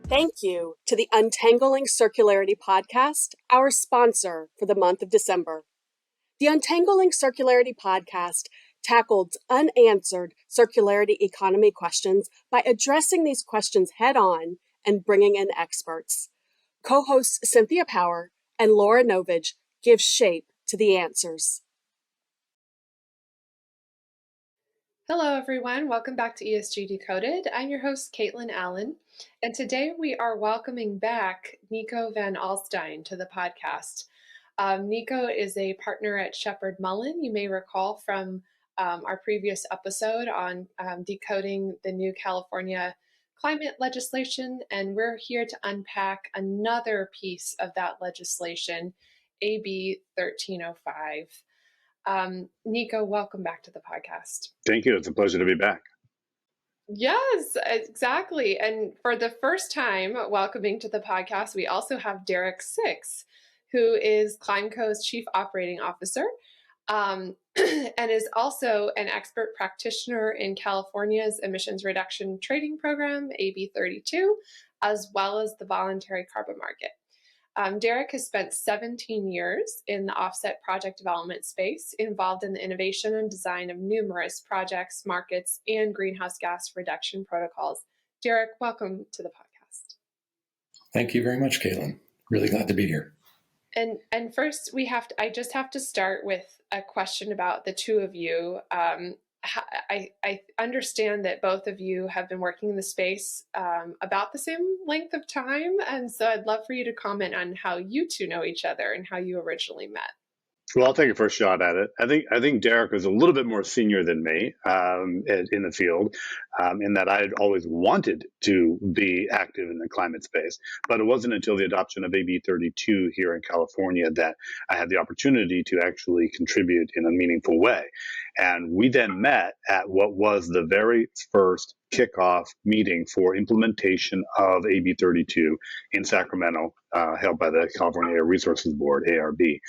Thank you to the Untangling Circularity podcast, our sponsor for the month of December. The Untangling Circularity podcast tackled unanswered circularity economy questions by addressing these questions head on and bringing in experts. Co-hosts Cynthia Power and Laura Novich give shape to the answers. Hello, everyone. Welcome back to ESG Decoded. I'm your host, Kaitlyn Allen, and today we are welcoming back Nico van Aelstyn to the podcast. Nico is a partner at Sheppard Mullin. You may recall from our previous episode on decoding the new California climate legislation, and we're here to unpack another piece of that legislation, AB 1305. Nico, welcome back to the podcast. Thank you. It's a pleasure to be back. Yes, exactly. And for the first time welcoming to the podcast, we also have Derek Hsieh, who is ClimeCo's Chief Operating Officer and is also an expert practitioner in California's emissions reduction trading program, AB 32, as well as the voluntary carbon market. Derek has spent 17 years in the offset project development space, involved in the innovation and design of numerous projects, markets, and greenhouse gas reduction protocols. Derek, welcome to the podcast. Thank you very much, Kaitlyn. Really glad to be here. And first, I just have to start with a question about the two of you. I understand that both of you have been working in the space about the same length of time. And so I'd love for you to comment on how you two know each other and how you originally met. Well, I'll take a first shot at it. I think Derek was a little bit more senior than me in the field, in that I had always wanted to be active in the climate space. But it wasn't until the adoption of AB 32 here in California that I had the opportunity to actually contribute in a meaningful way. And we then met at what was the very first kickoff meeting for implementation of AB 32 in Sacramento, held by the California Air Resources Board, ARB.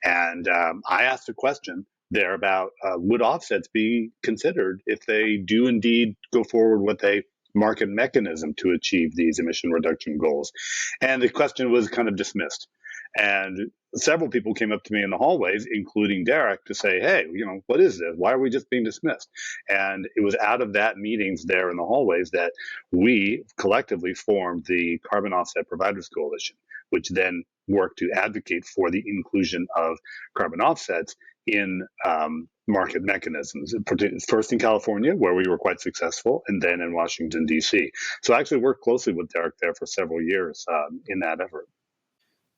And I asked a question there about would offsets be considered if they do indeed go forward with a market mechanism to achieve these emission reduction goals. And the question was kind of dismissed. And several people came up to me in the hallways, including Derek, to say, hey, what is this? Why are we just being dismissed? And it was out of that meetings there in the hallways that we collectively formed the Carbon Offset Providers Coalition, which then worked to advocate for the inclusion of carbon offsets in market mechanisms, first in California, where we were quite successful, and then in Washington, D.C. So I actually worked closely with Derek there for several years in that effort.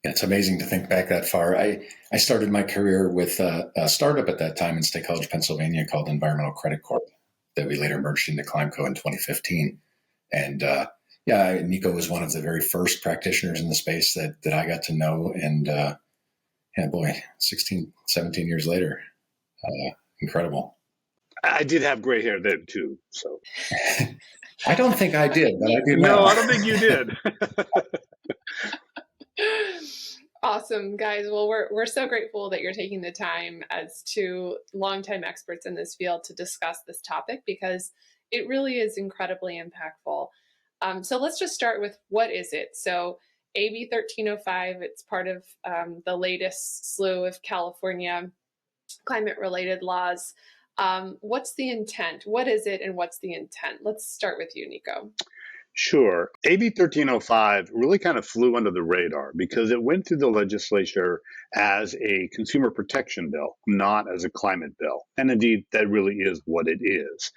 Yeah, it's amazing to think back that far. I started my career with a startup at that time in State College, Pennsylvania called Environmental Credit Corp that we later merged into ClimeCo in 2015. And Nico was one of the very first practitioners in the space that I got to know. And 16, 17 years later, incredible. I did have gray hair then too, so. I don't think I did, but I do now. No, I don't think you did. Awesome, guys. Well, we're so grateful that you're taking the time as two longtime experts in this field to discuss this topic, because it really is incredibly impactful. So let's just start with, what is it? So AB 1305, it's part of the latest slew of California climate-related laws. What's the intent? What is it, and what's the intent? Let's start with you, Nico. Sure. AB 1305 really kind of flew under the radar because it went through the legislature as a consumer protection bill, not as a climate bill. And indeed, that really is what it is.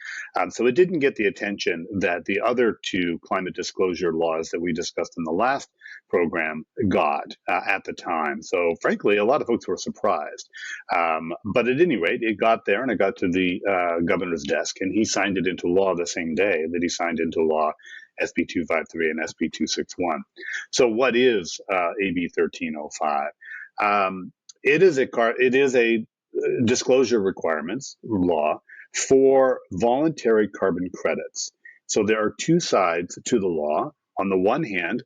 So it didn't get the attention that the other two climate disclosure laws that we discussed in the last program got at the time. So frankly, a lot of folks were surprised. But at any rate, it got there, and it got to the governor's desk, and he signed it into law the same day that he signed into law SB 253 and SB 261. So what is AB 1305? It is a disclosure requirements law for voluntary carbon credits. So there are two sides to the law. On the one hand,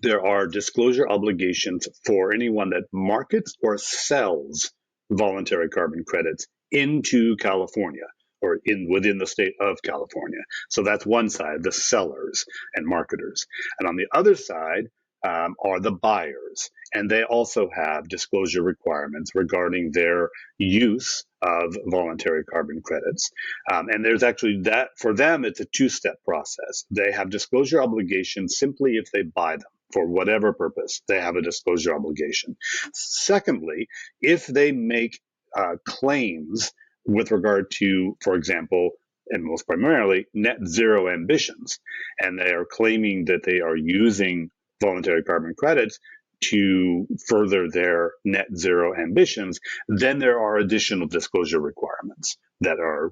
there are disclosure obligations for anyone that markets or sells voluntary carbon credits into California, or within the state of California. So that's one side, the sellers and marketers. And on the other side are the buyers. And they also have disclosure requirements regarding their use of voluntary carbon credits. And there's actually that, for them, it's a two-step process. They have disclosure obligations simply if they buy them. For whatever purpose, they have a disclosure obligation. Secondly, if they make claims with regard to, for example, and most primarily, net zero ambitions, and they are claiming that they are using voluntary carbon credits to further their net zero ambitions, then there are additional disclosure requirements that are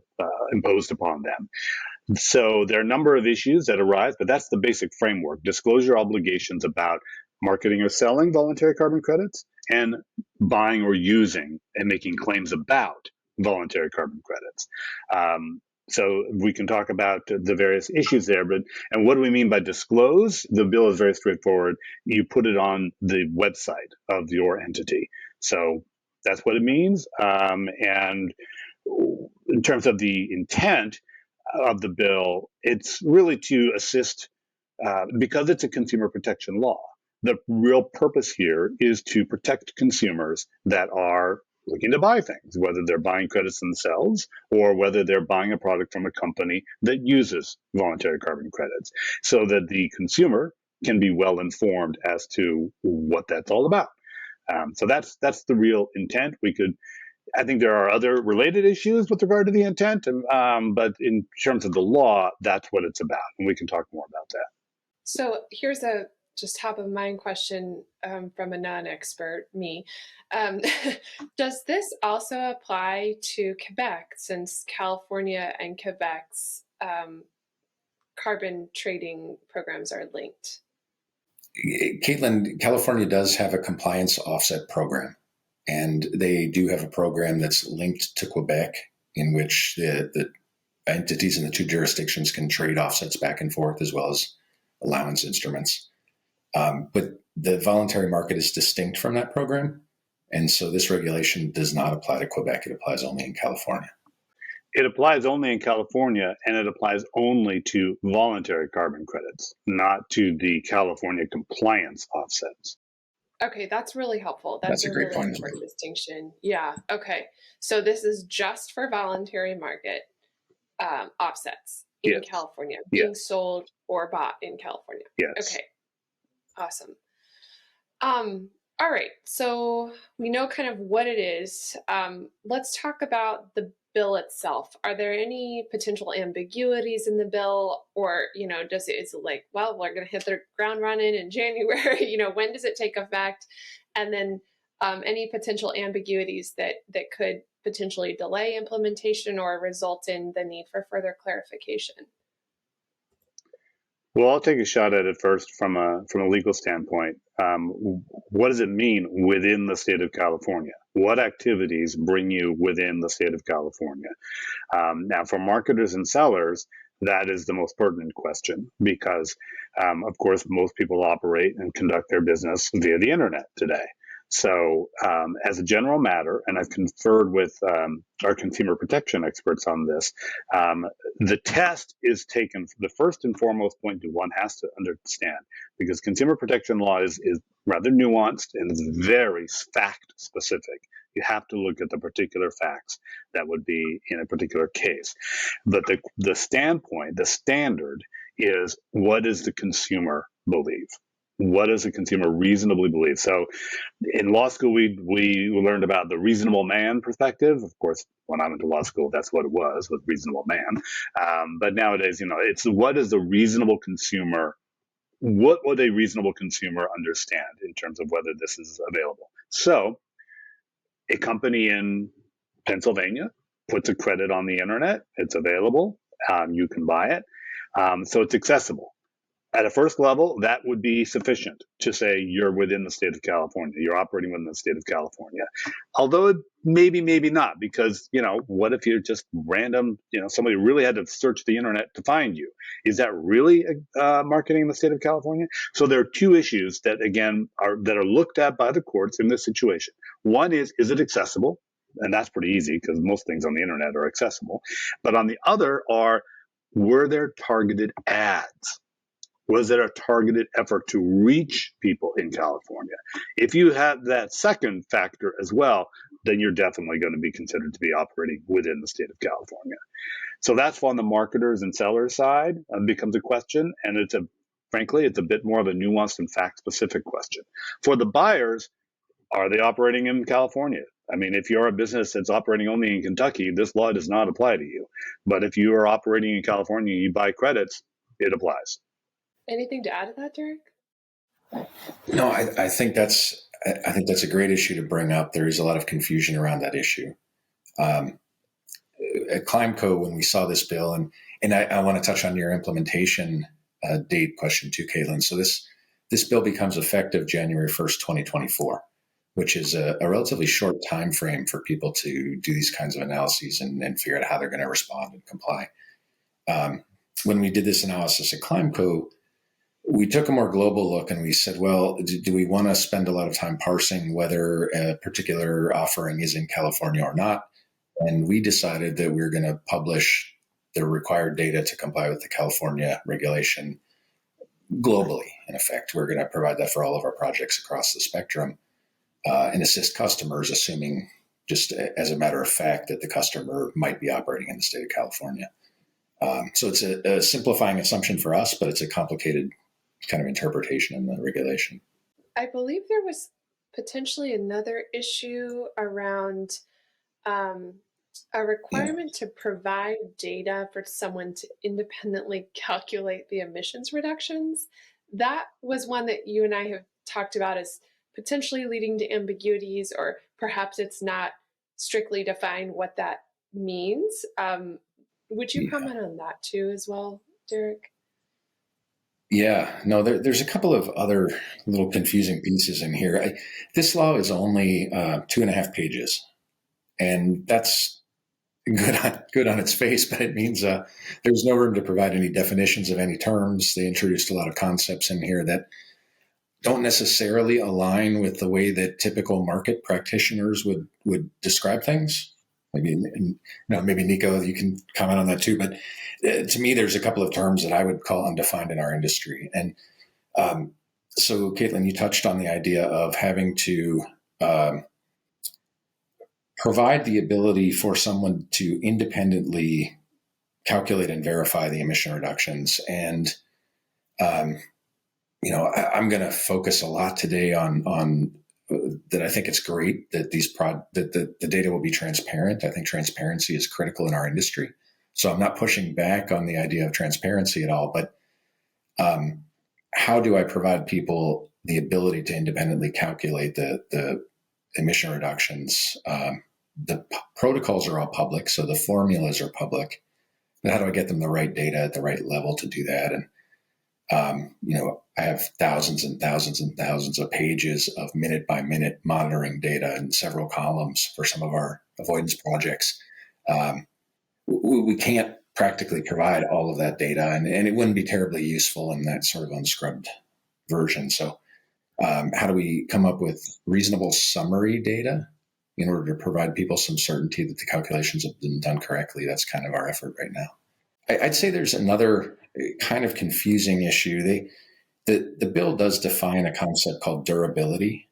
imposed upon them. So there are a number of issues that arise, but that's the basic framework. Disclosure obligations about marketing or selling voluntary carbon credits, and buying or using and making claims about voluntary carbon credits. So we can talk about the various issues there, and what do we mean by disclose? The bill is very straightforward. You put it on the website of your entity. So that's what it means. And in terms of the intent of the bill, it's really to assist, because it's a consumer protection law. The real purpose here is to protect consumers that are looking to buy things, whether they're buying credits themselves or whether they're buying a product from a company that uses voluntary carbon credits, so that the consumer can be well informed as to what that's all about. So that's the real intent. I think there are other related issues with regard to the intent, but in terms of the law, that's what it's about, and we can talk more about that. So here's a just top of mind question from a non-expert, me. Does this also apply to Quebec, since California and Quebec's carbon trading programs are linked? Kaitlyn, California does have a compliance offset program, and they do have a program that's linked to Quebec, in which the entities in the two jurisdictions can trade offsets back and forth, as well as allowance instruments. But the voluntary market is distinct from that program. And so this regulation does not apply to Quebec. It applies only in California. It applies only in California, and it applies only to voluntary carbon credits, not to the California compliance offsets. Okay, that's really helpful. That's a great really point. important distinction. Yeah, okay. So this is just for voluntary market offsets in California, being sold or bought in California. Yes. Okay, awesome. All right, so we know kind of what it is. Let's talk about the bill itself. Are there any potential ambiguities in the bill, or, is it like, well, we're going to hit the ground running in January, when does it take effect? And then any potential ambiguities that could potentially delay implementation or result in the need for further clarification? Well, I'll take a shot at it first from a legal standpoint. What does it mean within the state of California? What activities bring you within the state of California? Now, for marketers and sellers, that is the most pertinent question, because, of course, most people operate and conduct their business via the internet today. So as a general matter, and I've conferred with our consumer protection experts on this, the test is taken, the first and foremost point that one has to understand, because consumer protection law is rather nuanced and is very fact specific. You have to look at the particular facts that would be in a particular case. But the standpoint, the standard is, what does the consumer believe? What does the consumer reasonably believe? So in law school, we learned about the reasonable man perspective. Of course, when I went to law school, that's what it was reasonable man. But nowadays, it's what does the reasonable consumer, what would a reasonable consumer understand in terms of whether this is available? So a company in Pennsylvania puts a credit on the internet. It's available. You can buy it. So it's accessible. At a first level, that would be sufficient to say you're within the state of California. You're operating within the state of California. Although maybe not, because, what if you're just random, somebody really had to search the internet to find you? Is that really marketing in the state of California? So there are two issues that, again, are looked at by the courts in this situation. One is it accessible? And that's pretty easy because most things on the internet are accessible. But on the other were there targeted ads? Was there a targeted effort to reach people in California? If you have that second factor as well, then you're definitely going to be considered to be operating within the state of California. So that's on the marketers and sellers side becomes a question. And frankly, it's a bit more of a nuanced and fact-specific question. For the buyers, are they operating in California? I mean, if you're a business that's operating only in Kentucky, this law does not apply to you. But if you are operating in California and you buy credits, it applies. Anything to add to that, Derek? No, I think that's a great issue to bring up. There is a lot of confusion around that issue. At ClimeCo, when we saw this bill, and I want to touch on your implementation date question too, Kaitlyn. So this bill becomes effective January 1st, 2024, which is a relatively short time frame for people to do these kinds of analyses and figure out how they're going to respond and comply. When we did this analysis at ClimeCo, we took a more global look and we said, well, do we want to spend a lot of time parsing whether a particular offering is in California or not? And we decided that we were going to publish the required data to comply with the California regulation globally. In effect, we're going to provide that for all of our projects across the spectrum and assist customers, assuming just as a matter of fact that the customer might be operating in the state of California. So it's a simplifying assumption for us, but it's a complicated kind of interpretation in the regulation. I believe there was potentially another issue around a requirement to provide data for someone to independently calculate the emissions reductions. That was one that you and I have talked about as potentially leading to ambiguities, or perhaps it's not strictly defined what that means. Would you comment on that too as well, Derek? Yeah, no, there's a couple of other little confusing pieces in here. This law is only 2.5 pages, and that's good on its face, but it means there's no room to provide any definitions of any terms. They introduced a lot of concepts in here that don't necessarily align with the way that typical market practitioners would describe things. Maybe Nico, you can comment on that too. But to me, there's a couple of terms that I would call undefined in our industry. And so, Kaitlyn, you touched on the idea of having to provide the ability for someone to independently calculate and verify the emission reductions. And I'm going to focus a lot today on that. I think it's great that that the data will be transparent. I think transparency is critical in our industry. So I'm not pushing back on the idea of transparency at all, but how do I provide people the ability to independently calculate the emission reductions? The protocols are all public, so the formulas are public. But how do I get them the right data at the right level to do that? And I have thousands and thousands and thousands of pages of minute-by-minute monitoring data in several columns for some of our avoidance projects. We can't practically provide all of that data, and it wouldn't be terribly useful in that sort of unscrubbed version. So how do we come up with reasonable summary data in order to provide people some certainty that the calculations have been done correctly? That's kind of our effort right now. I'd say there's another kind of confusing issue. The bill does define a concept called durability,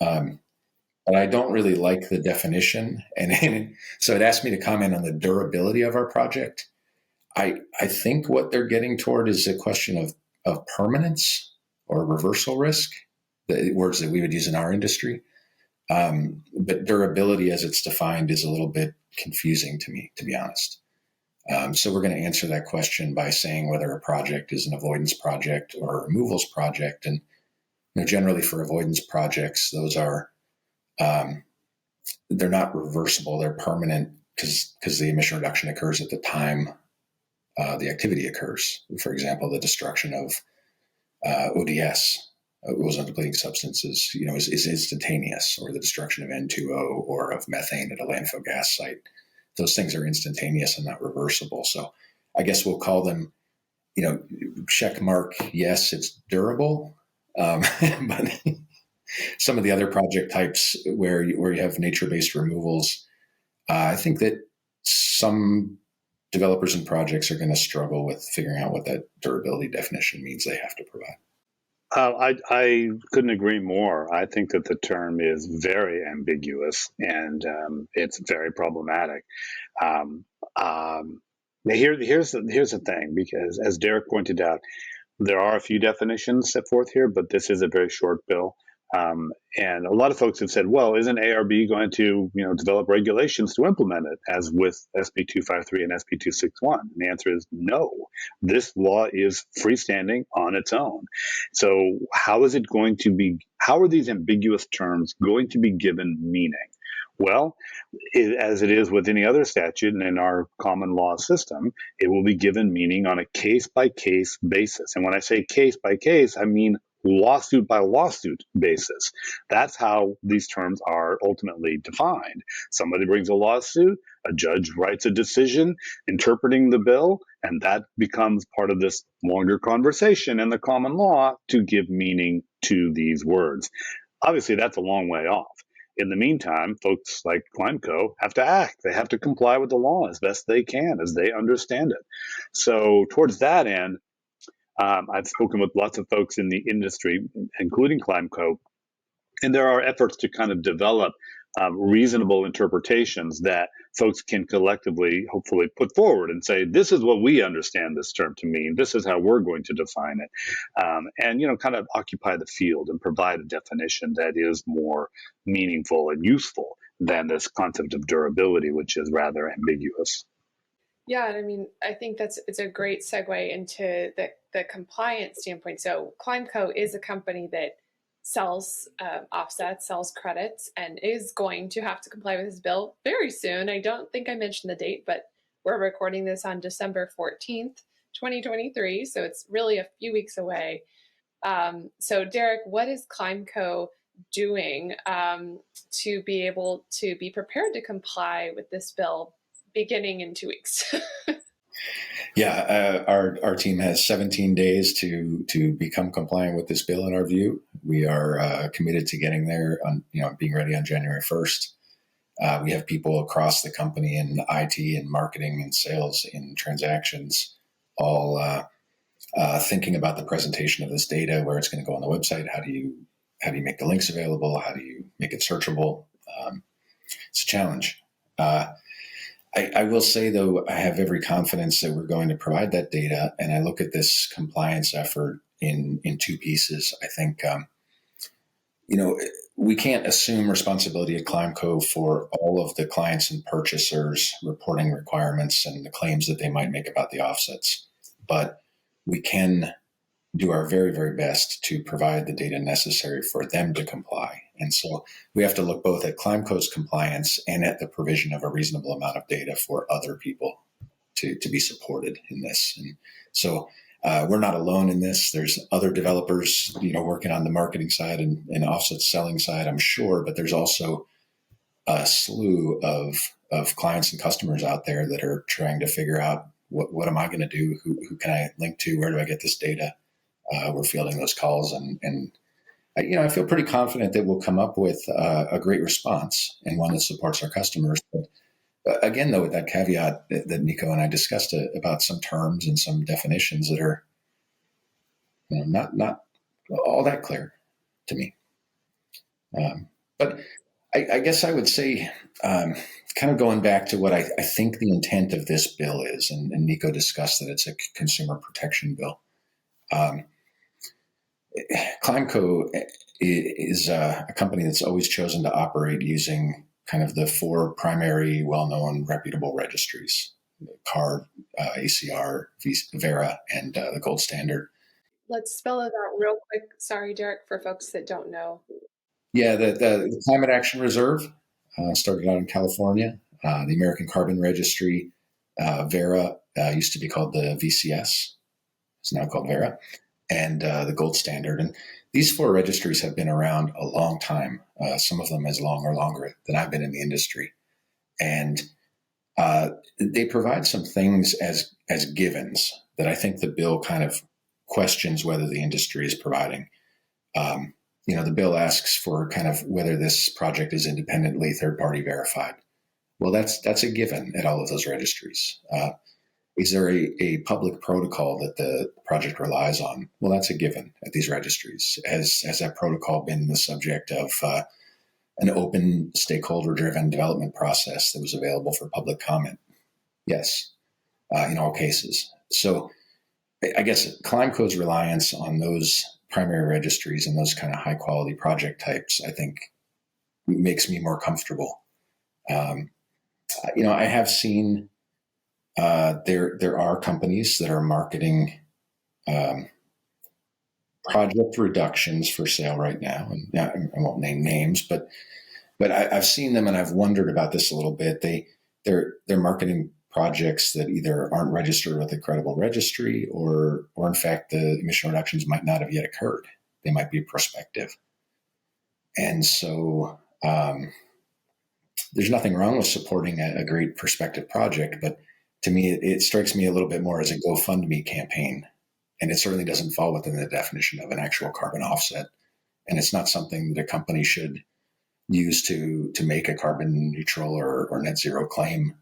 but I don't really like the definition. And so it asked me to comment on the durability of our project. I think what they're getting toward is a question of permanence or reversal risk, the words that we would use in our industry. But durability as it's defined is a little bit confusing to me, to be honest. So we're going to answer that question by saying whether a project is an avoidance project or a removals project. And generally for avoidance projects, those are, they're not reversible, they're permanent because the emission reduction occurs at the time the activity occurs. For example, the destruction of ODS, ozone depleting substances, is instantaneous, or the destruction of N2O or of methane at a landfill gas site. Those things are instantaneous and not reversible. So I guess we'll call them, check mark, yes, it's durable. But some of the other project types where you have nature-based removals, I think that some developers and projects are going to struggle with figuring out what that durability definition means they have to provide. I couldn't agree more. I think that the term is very ambiguous and it's very problematic. Here's the thing, because as Derek pointed out, there are a few definitions set forth here, but this is a very short bill. And a lot of folks have said, well, isn't ARB going to develop regulations to implement it, as with SB 253 and SB 261? And the answer is no. This law is freestanding on its own. So how are these ambiguous terms going to be given meaning? Well, as it is with any other statute and in our common law system, it will be given meaning on a case-by-case basis. And when I say case-by-case, I mean lawsuit by lawsuit basis. That's how these terms are ultimately defined. Somebody brings a lawsuit, a judge writes a decision interpreting the bill, and that becomes part of this longer conversation in the common law to give meaning to these words. Obviously, that's a long way off. In the meantime, folks like ClimeCo have to act. They have to comply with the law as best they can, as they understand it. So towards that end, I've spoken with lots of folks in the industry, including ClimeCo, and there are efforts to kind of develop reasonable interpretations that folks can collectively, hopefully, put forward and say, this is what we understand this term to mean. This is how we're going to define it. And kind of occupy the field and provide a definition that is more meaningful and useful than this concept of durability, which is rather ambiguous. Yeah, and I mean, I think it's a great segue into the compliance standpoint. So ClimeCo is a company that sells offsets, sells credits, and is going to have to comply with this bill very soon. I don't think I mentioned the date, but we're recording this on December 14th, 2023. So it's really a few weeks away. So Derek, what is ClimeCo doing to be able to be prepared to comply with this bill beginning in 2 weeks? Yeah, our team has 17 days to become compliant with this bill. In our view, we are committed to getting there on being ready on January 1st. We have people across the company in IT and marketing and sales in transactions, all thinking about the presentation of this data, where it's going to go on the website. How do you make the links available? How do you make it searchable? It's a challenge. I will say, though, I have every confidence that we're going to provide that data. And I look at this compliance effort in two pieces. I think, we can't assume responsibility at ClimeCo for all of the clients and purchasers' reporting requirements and the claims that they might make about the offsets. But we can do our very, very best to provide the data necessary for them to comply. And so we have to look both at ClimeCo's compliance and at the provision of a reasonable amount of data for other people to be supported in this. And so we're not alone in this. There's other developers, working on the marketing side and offset selling side, I'm sure, but there's also a slew of clients and customers out there that are trying to figure out what am I going to do? Who can I link to? Where do I get this data? We're fielding those calls, and I feel pretty confident that we'll come up with a great response and one that supports our customers. But again, though, with that caveat that Nico and I discussed about some terms and some definitions that are not all that clear to me. But I guess I would say, kind of going back to what I think the intent of this bill is, and Nico discussed that it's a consumer protection bill. ClimeCo is a company that's always chosen to operate using kind of the four primary, well-known, reputable registries: CARD, ACR, Vera, and the Gold Standard. Let's spell it out real quick. Sorry, Derek, for folks that don't know. Yeah, the Climate Action Reserve started out in California. The American Carbon Registry, Vera, used to be called the VCS. It's now called Vera. And the Gold Standard. And these four registries have been around a long time, some of them as long or longer than I've been in the industry. And they provide some things as givens that I think the bill kind of questions whether the industry is providing. The bill asks for kind of whether this project is independently third-party verified. Well, that's a given at all of those registries. Is there a public protocol that the project relies on? Well, that's a given at these registries. Has that protocol been the subject of an open, stakeholder-driven development process that was available for public comment? Yes, in all cases. So I guess ClimeCo's reliance on those primary registries and those kind of high-quality project types, I think, makes me more comfortable. I have seen there are companies that are marketing project reductions for sale right now, and I won't name names, but I've seen them and I've wondered about this a little bit. They're marketing projects that either aren't registered with a credible registry, or in fact the emission reductions might not have yet occurred. They might be prospective, and so there's nothing wrong with supporting a great prospective project, but to me, it strikes me a little bit more as a GoFundMe campaign, and it certainly doesn't fall within the definition of an actual carbon offset, and it's not something that a company should use to make a carbon neutral or net zero claim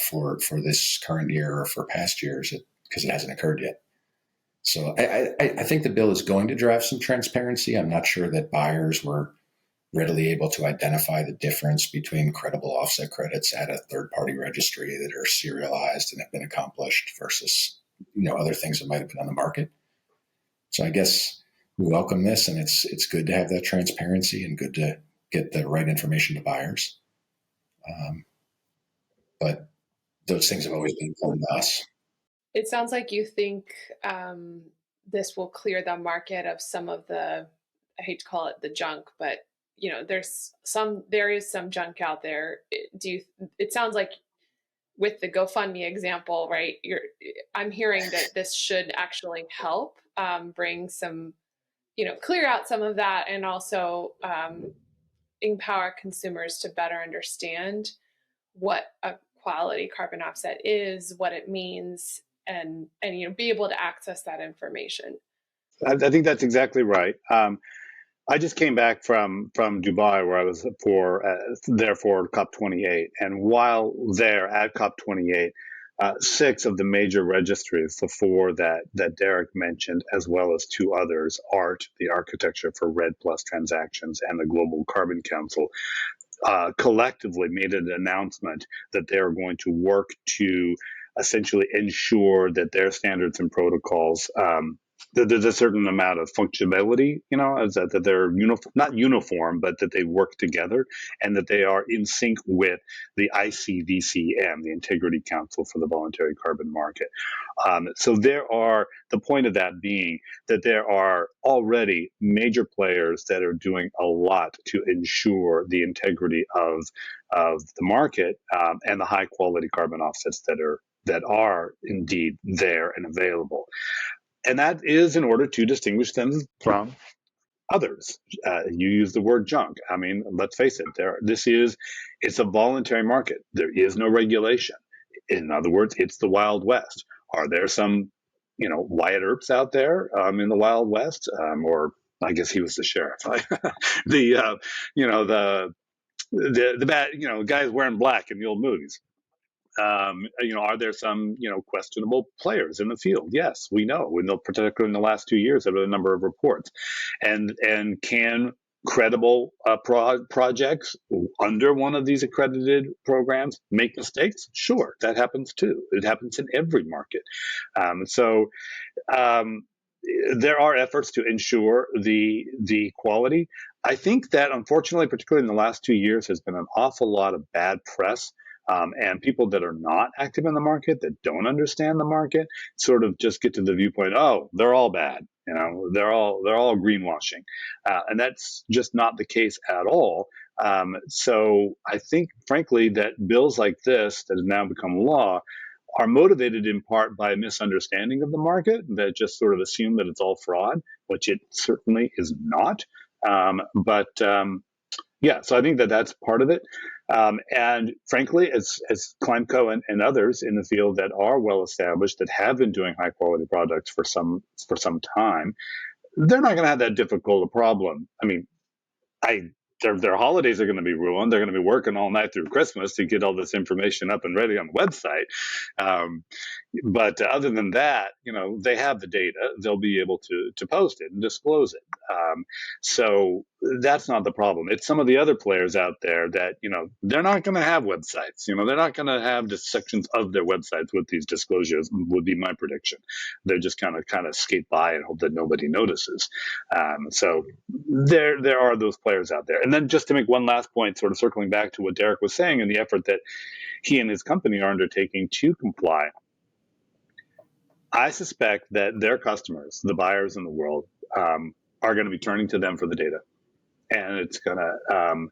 for this current year or for past years, because it hasn't occurred yet. So I think the bill is going to drive some transparency. I'm not sure that buyers were readily able to identify the difference between credible offset credits at a third-party registry that are serialized and have been accomplished versus other things that might have been on the market. So I guess we welcome this, and it's good to have that transparency and good to get the right information to buyers. But those things have always been important to us. It sounds like you think this will clear the market of some of the, I hate to call it the junk, but there is some junk out there. It sounds like with the GoFundMe example, right? I'm hearing that this should actually help bring some, clear out some of that, and also empower consumers to better understand what a quality carbon offset is, what it means, and be able to access that information. I think that's exactly right. I just came back from Dubai, where I was there for COP28, and while there at COP28, 6 of the major registries, the 4 that Derek mentioned, as well as 2 others, ART, the Architecture for Red Plus Transactions, and the Global Carbon Council, collectively made an announcement that they are going to work to essentially ensure that their standards and protocols, that there's a certain amount of functionality, that they're not uniform, but that they work together, and that they are in sync with the ICVCM, the Integrity Council for the Voluntary Carbon Market. So the point of that being that there are already major players that are doing a lot to ensure the integrity of the market, and the high quality carbon offsets that are indeed there and available. And that is in order to distinguish them from others. You use the word junk. I mean, let's face it, it's a voluntary market. There is no regulation. In other words, it's the Wild West. Are there some, Wyatt Earps out there in the Wild West? Or I guess he was the sheriff. The bad, guys wearing black in the old movies. Are there some, questionable players in the field? Yes, we know, particularly in the last 2 years, there have been a number of reports. And can credible projects under one of these accredited programs make mistakes? Sure, that happens too. It happens in every market. There are efforts to ensure the quality. I think that, unfortunately, particularly in the last 2 years, has been an awful lot of bad press. And people that are not active in the market, that don't understand the market, sort of just get to the viewpoint, oh, they're all bad. They're all greenwashing. And that's just not the case at all. So I think, frankly, that bills like this that have now become law are motivated in part by a misunderstanding of the market that just sort of assume that it's all fraud, which it certainly is not. So I think that that's part of it. And frankly, as ClimeCo and others in the field that are well established, that have been doing high quality products for some time, they're not going to have that difficult a problem. I mean, I their holidays are going to be ruined. They're going to be working all night through Christmas to get all this information up and ready on the website. But other than that, they have the data. They'll be able to post it and disclose it. So that's not the problem. It's some of the other players out there that, they're not going to have websites. They're not going to have just sections of their websites with these disclosures, would be my prediction. They're just kind of skate by and hope that nobody notices. So there are those players out there. And then just to make one last point, sort of circling back to what Derek was saying and the effort that he and his company are undertaking to comply, I suspect that their customers, the buyers in the world, are going to be turning to them for the data. And it's going to,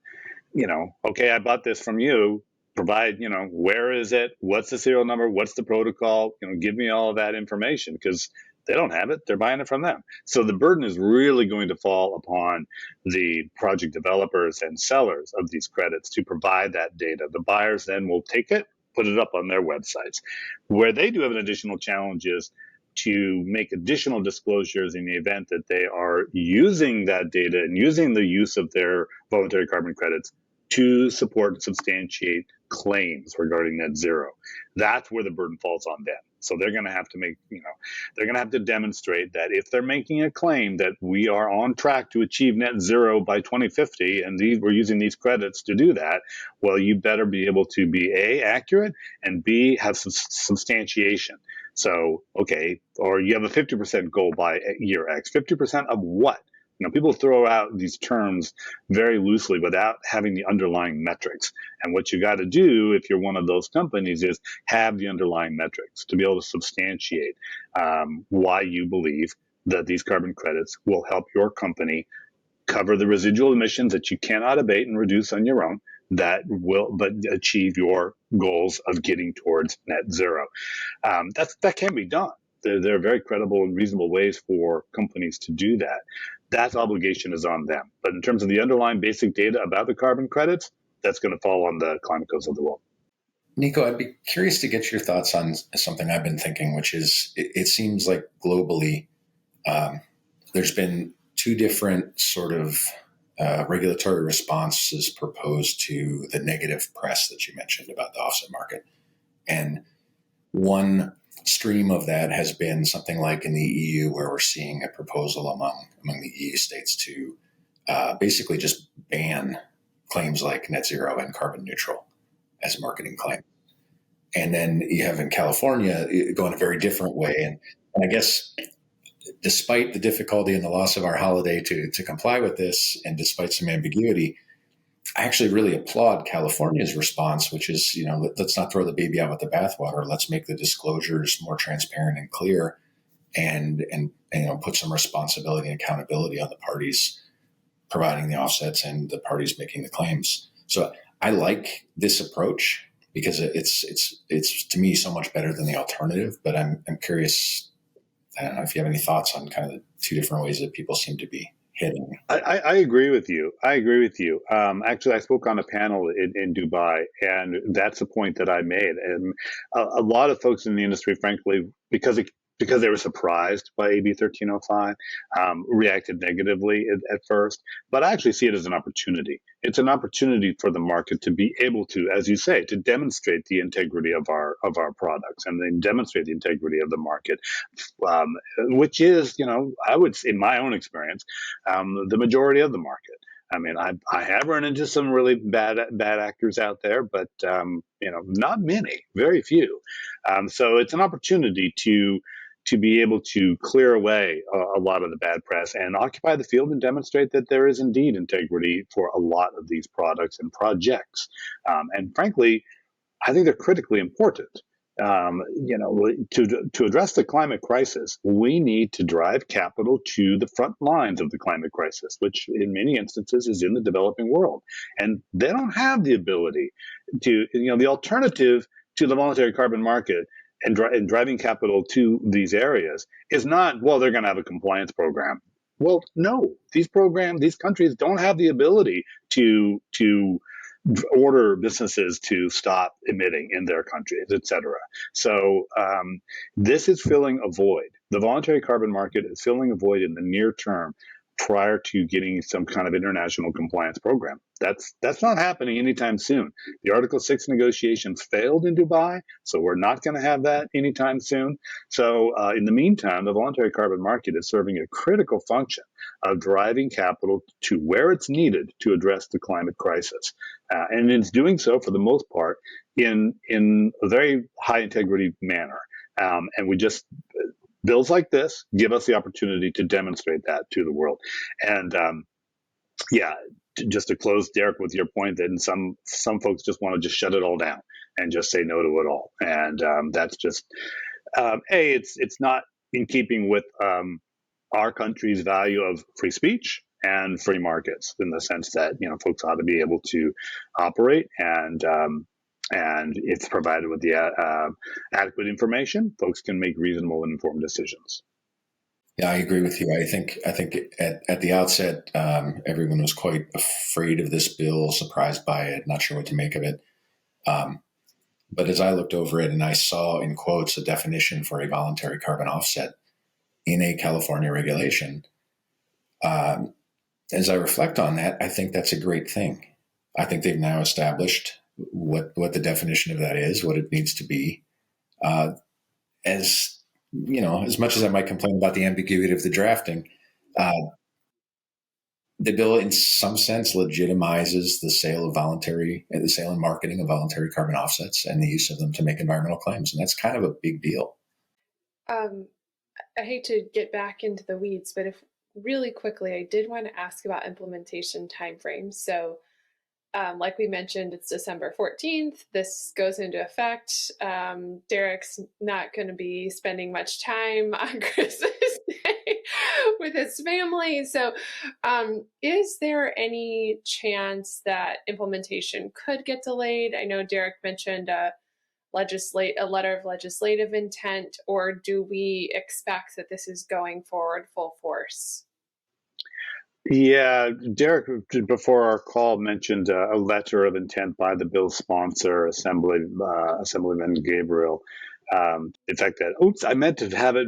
okay, I bought this from you. Provide, where is it? What's the serial number? What's the protocol? Give me all of that information, because they don't have it. They're buying it from them. So the burden is really going to fall upon the project developers and sellers of these credits to provide that data. The buyers then will take it, put it up on their websites. Where they do have an additional challenge is to make additional disclosures in the event that they are using that data and using the use of their voluntary carbon credits to support and substantiate claims regarding net zero. That's where the burden falls on them. So they're going to have to they're going to have to demonstrate that if they're making a claim that we are on track to achieve net zero by 2050, and we're using these credits to do that, well, you better be able to be A, accurate, and B, have some substantiation. So, okay, or you have a 50% goal by year X. 50% of what? People throw out these terms very loosely without having the underlying metrics. And what you got to do if you're one of those companies is have the underlying metrics to be able to substantiate why you believe that these carbon credits will help your company cover the residual emissions that you cannot abate and reduce on your own, that will but achieve your goals of getting towards net zero. That can be done. There are very credible and reasonable ways for companies to do that. That obligation is on them. But in terms of the underlying basic data about the carbon credits, that's going to fall on the ClimeCos of the world. Nico, I'd be curious to get your thoughts on something I've been thinking, which is it seems like globally there's been two different sort of regulatory responses proposed to the negative press that you mentioned about the offset market. And one stream of that has been something like in the EU, where we're seeing a proposal among the EU states to basically just ban claims like net zero and carbon neutral as marketing claims. And then you have in California going a very different way. And I guess despite the difficulty and the loss of our holiday to comply with this, and despite some ambiguity, I actually really applaud California's response, which is, let's not throw the baby out with the bathwater. Let's make the disclosures more transparent and clear, and put some responsibility and accountability on the parties providing the offsets and the parties making the claims. So I like this approach because it's to me so much better than the alternative. But I'm curious, I don't know if you have any thoughts on kind of the two different ways that people seem to be hitting. I agree with you. Actually, I spoke on a panel in Dubai, and that's a point that I made. And a lot of folks in the industry, frankly, because they were surprised by AB 1305, reacted negatively at first. But I actually see it as an opportunity. It's an opportunity for the market to be able to, as you say, to demonstrate the integrity of our products, and then demonstrate the integrity of the market, which is, I would say, in my own experience, the majority of the market. I mean, I have run into some really bad actors out there, but not many, very few. So it's an opportunity to be able to clear away a lot of the bad press and occupy the field and demonstrate that there is indeed integrity for a lot of these products and projects. And frankly, I think they're critically important. To address the climate crisis, we need to drive capital to the front lines of the climate crisis, which in many instances is in the developing world. And they don't have the ability to, the alternative to the voluntary carbon market and driving capital to these areas is not, well, they're going to have a compliance program. Well, no, these countries don't have the ability to order businesses to stop emitting in their countries, et cetera. So this is filling a void. The voluntary carbon market is filling a void in the near term prior to getting some kind of international compliance program. That's not happening anytime soon. The Article 6 negotiations failed in Dubai, so we're not going to have that anytime soon. So in the meantime, the voluntary carbon market is serving a critical function of driving capital to where it's needed to address the climate crisis. And it's doing so, for the most part, in a very high integrity manner. And we just, bills like this give us the opportunity to demonstrate that to the world. And just to close, Derek, with your point that some folks just want to just shut it all down and just say no to it all. And that's just, it's not in keeping with our country's value of free speech and free markets, in the sense that, folks ought to be able to operate, and if provided with the adequate information, folks can make reasonable and informed decisions. Yeah, I agree with you. I think at the outset, everyone was quite afraid of this bill, surprised by it, not sure what to make of it. But as I looked over it and I saw in quotes a definition for a voluntary carbon offset in a California regulation, as I reflect on that, I think that's a great thing. I think they've now established what the definition of that is, what it needs to be. As much as I might complain about the ambiguity of the drafting, the bill, in some sense, legitimizes the sale and marketing of voluntary carbon offsets and the use of them to make environmental claims, and that's kind of a big deal. I hate to get back into the weeds, but if really quickly, I did want to ask about implementation timeframes. So, like we mentioned, it's December 14th. This goes into effect. Derek's not going to be spending much time on Christmas Day with his family. So is there any chance that implementation could get delayed? I know Derek mentioned a letter of legislative intent, or do we expect that this is going forward full force? Yeah, Derek, before our call, mentioned a letter of intent by the bill's sponsor, Assemblyman Gabriel. In fact, I meant to have it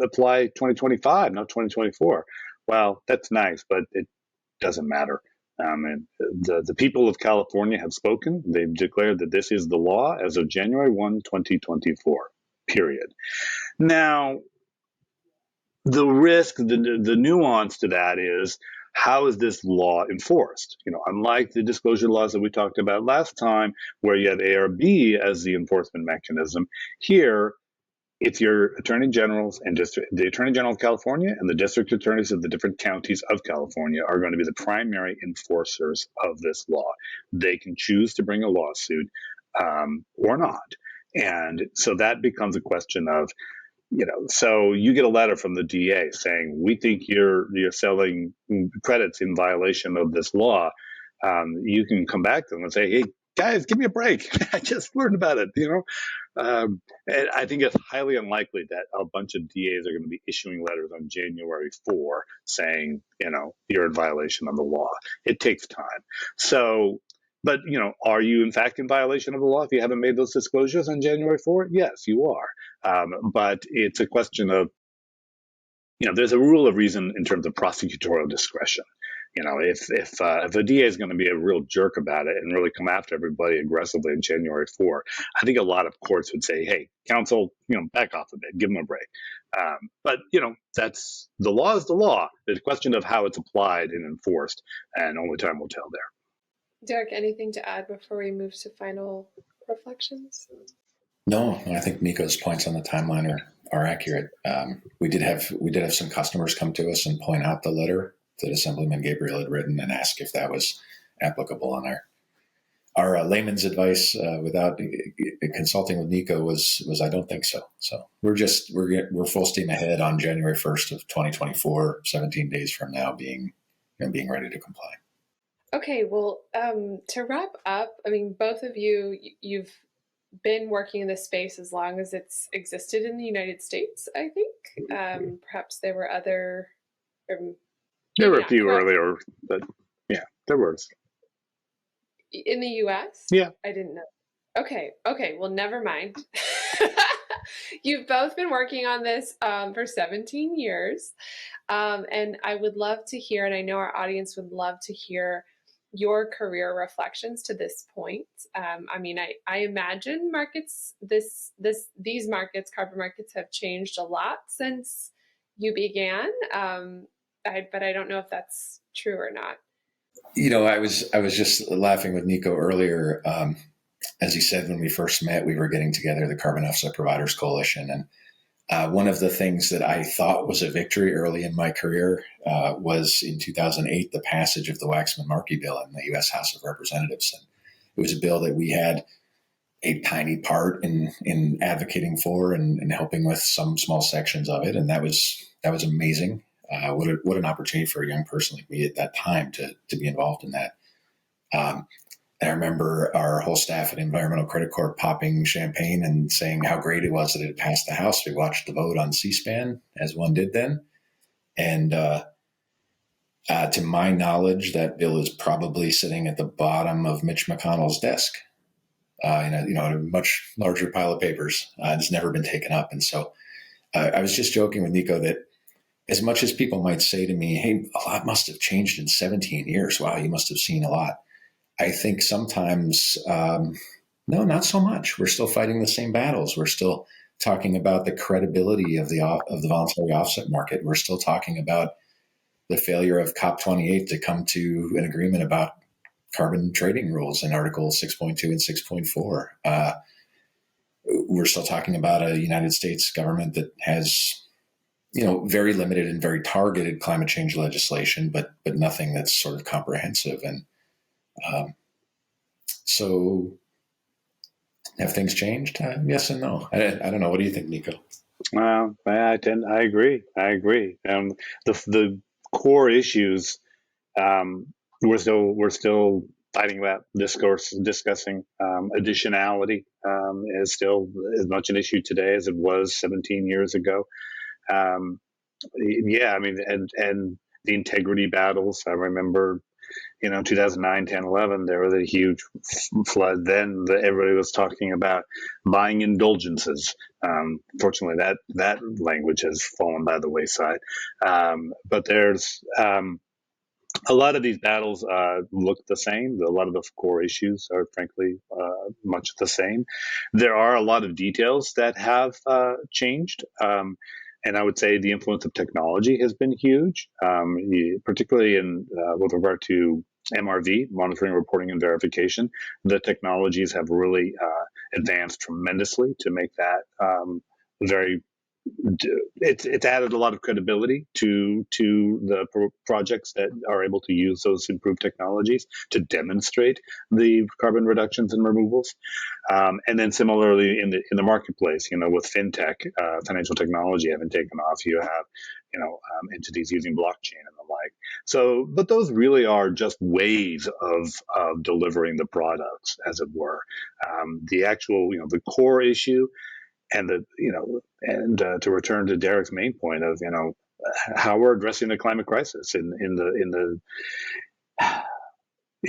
apply 2025, not 2024. Well, that's nice, but it doesn't matter. And the people of California have spoken. They've declared that this is the law as of January 1, 2024, period. Now, the risk, the nuance to that is, how is this law enforced? Unlike the disclosure laws that we talked about last time, where you have ARB as the enforcement mechanism, here it's your attorney generals and the attorney general of California and the district attorneys of the different counties of California are going to be the primary enforcers of this law. They can choose to bring a lawsuit or not. And so that becomes a question of, so you get a letter from the DA saying, we think you're selling credits in violation of this law. You can come back to them and say, hey, guys, give me a break. I just learned about it, And I think it's highly unlikely that a bunch of DAs are going to be issuing letters on January 4 saying, you're in violation of the law. It takes time. So, but, are you in fact in violation of the law if you haven't made those disclosures on January 4? Yes, you are. But it's a question of, there's a rule of reason in terms of prosecutorial discretion. If a DA is going to be a real jerk about it and really come after everybody aggressively on January 4, I think a lot of courts would say, hey, counsel, back off a bit, give them a break. But, that's the law is the law. The question of how it's applied and enforced, and only time will tell there. Derek, anything to add before we move to final reflections? No, I think Nico's points on the timeline are accurate. We did have some customers come to us and point out the letter that Assemblyman Gabriel had written and ask if that was applicable. And our layman's advice, without consulting with Nico, was I don't think so. So we're full steam ahead on January 1st of 2024, 17 days from now, being ready to comply. Okay, well, to wrap up, both of you've been working in this space as long as it's existed in the United States, I think. Perhaps there were other... there were a few earlier, but yeah, there was. In the U.S.? Yeah. I didn't know. Okay. Well, never mind. You've both been working on this for 17 years. And I would love to hear, and I know our audience would love to hear your career reflections to this point. I mean, I imagine markets, these markets, carbon markets, have changed a lot since you began. But I don't know if that's true or not. I was just laughing with Nico earlier. As he said, when we first met, we were getting together the Carbon Offset Providers Coalition. And one of the things that I thought was a victory early in my career was in 2008, the passage of the Waxman-Markey bill in the U.S. House of Representatives. And it was a bill that we had a tiny part in advocating for and helping with some small sections of it. And that was amazing. What an opportunity for a young person like me at that time to be involved in that. I remember our whole staff at Environmental Credit Corp popping champagne and saying how great it was that it had passed the House. We watched the vote on C-SPAN, as one did then. And to my knowledge, that bill is probably sitting at the bottom of Mitch McConnell's desk in a much larger pile of papers. It's never been taken up. And so I was just joking with Nico that as much as people might say to me, hey, a lot must have changed in 17 years. Wow, you must have seen a lot. I think sometimes, no, not so much. We're still fighting the same battles. We're still talking about the credibility of the voluntary offset market. We're still talking about the failure of COP28 to come to an agreement about carbon trading rules in Article 6.2 and 6.4. We're still talking about a United States government that has, very limited and very targeted climate change legislation, but nothing that's sort of comprehensive. And so have things changed? Yes and no. I don't know. What do you think, Nico? Well, I agree. The core issues, we're still fighting that discussing. Additionality is still as much an issue today as it was 17 years ago. And the integrity battles. I remember, 2009, 10, 11, there was a huge flood. Then everybody was talking about buying indulgences. Fortunately, that language has fallen by the wayside. But there's a lot of these battles look the same. A lot of the core issues are, frankly, much the same. There are a lot of details that have changed. And I would say the influence of technology has been huge, particularly with regard to MRV, monitoring, reporting, and verification. The technologies have really advanced tremendously to make that it's added a lot of credibility to the projects that are able to use those improved technologies to demonstrate the carbon reductions and removals. And then similarly in the marketplace, with fintech, financial technology having taken off, you have entities using blockchain and the like. So, but those really are just ways of delivering the products, as it were. The actual, the core issue. And to return to Derek's main point of how we're addressing the climate crisis in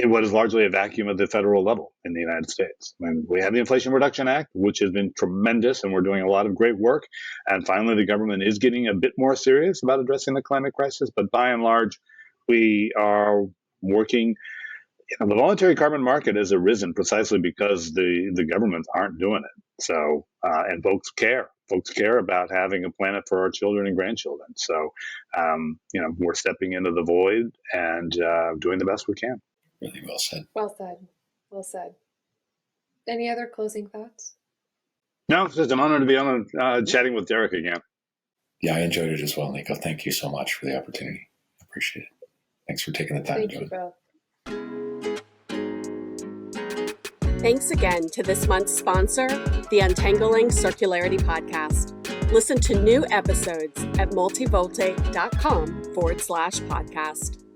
what is largely a vacuum at the federal level in the United States. I mean, we have the Inflation Reduction Act, which has been tremendous, and we're doing a lot of great work. And finally, the government is getting a bit more serious about addressing the climate crisis. But by and large, we are working. The voluntary carbon market has arisen precisely because the governments aren't doing it. So, and folks care. Folks care about having a planet for our children and grandchildren. So, we're stepping into the void and doing the best we can. Really well said. Well said. Well said. Any other closing thoughts? No, it's just an honor to be on chatting with Derek again. Yeah, I enjoyed it as well, Nico. Thank you so much for the opportunity. I appreciate it. Thanks for taking the time. Thank you both. Thanks again to this month's sponsor, the Untangling Circularity Podcast. Listen to new episodes at multivolte.com/podcast.